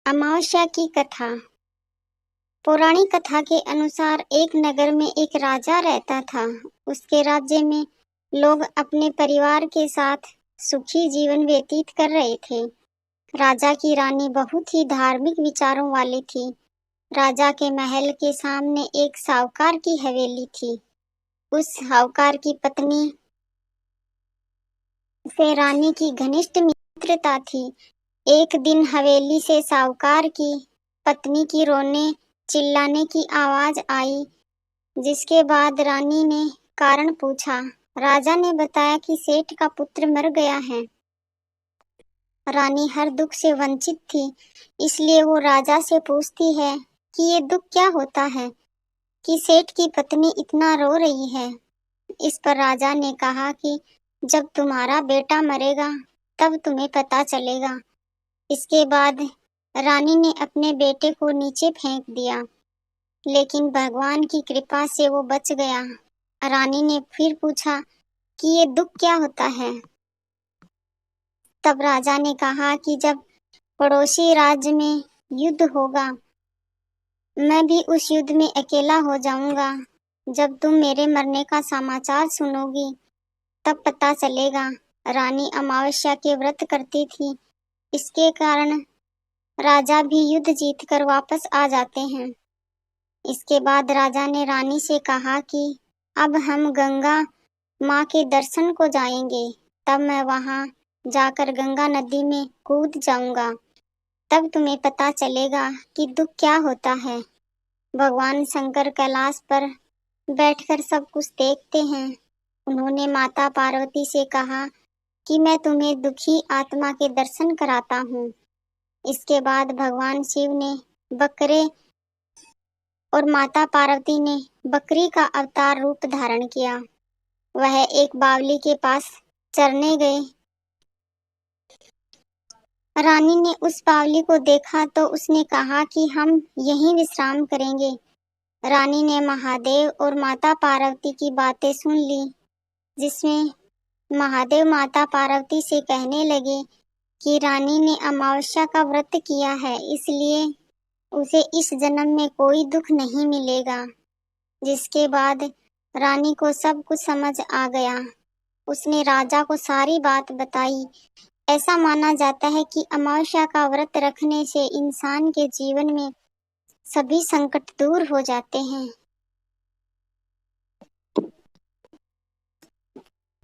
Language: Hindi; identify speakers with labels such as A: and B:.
A: अमावस्या की कथा। पौराणिक कथा के अनुसार एक नगर में एक राजा रहता था। उसके राज्य में लोग अपने परिवार के साथ सुखी जीवन व्यतीत कर रहे थे। राजा की रानी बहुत ही धार्मिक विचारों वाली थी। राजा के महल के सामने एक साहूकार की हवेली थी। उस साहूकार की पत्नी से रानी की घनिष्ठ मित्रता थी। एक दिन हवेली से साहूकार की पत्नी की रोने चिल्लाने की आवाज आई, जिसके बाद रानी ने कारण पूछा। राजा ने बताया कि सेठ का पुत्र मर गया है। रानी हर दुख से वंचित थी, इसलिए वो राजा से पूछती है कि ये दुख क्या होता है कि सेठ की पत्नी इतना रो रही है। इस पर राजा ने कहा कि जब तुम्हारा बेटा मरेगा तब तुम्हें पता चलेगा। इसके बाद रानी ने अपने बेटे को नीचे फेंक दिया, लेकिन भगवान की कृपा से वो बच गया। रानी ने फिर पूछा कि ये दुख क्या होता है। तब राजा ने कहा कि जब पड़ोसी राज्य में युद्ध होगा, मैं भी उस युद्ध में अकेला हो जाऊंगा। जब तुम मेरे मरने का समाचार सुनोगी तब पता चलेगा। रानी अमावस्या के व्रत करती थी, इसके कारण राजा भी युद्ध जीतकर वापस आ जाते हैं। इसके बाद राजा ने रानी से कहा कि अब हम गंगा माँ के दर्शन को जाएंगे। तब मैं वहां जाकर गंगा नदी में कूद जाऊंगा। तब तुम्हें पता चलेगा कि दुख क्या होता है। भगवान शंकर कैलाश पर बैठकर सब कुछ देखते हैं। उन्होंने माता पार्वती से कहा कि मैं तुम्हें दुखी आत्मा के दर्शन कराता हूँ। इसके बाद भगवान शिव ने बकरे और माता पार्वती ने बकरी का अवतार रूप धारण किया। वह एक बावली के पास चरने गए। रानी ने उस बावली को देखा तो उसने कहा कि हम यहीं विश्राम करेंगे। रानी ने महादेव और माता पार्वती की बातें सुन ली, जिसमें महादेव माता पार्वती से कहने लगे कि रानी ने अमावस्या का व्रत किया है, इसलिए उसे इस जन्म में कोई दुख नहीं मिलेगा। जिसके बाद रानी को सब कुछ समझ आ गया। उसने राजा को सारी बात बताई। ऐसा माना जाता है कि अमावस्या का व्रत रखने से इंसान के जीवन में सभी संकट दूर हो जाते हैं।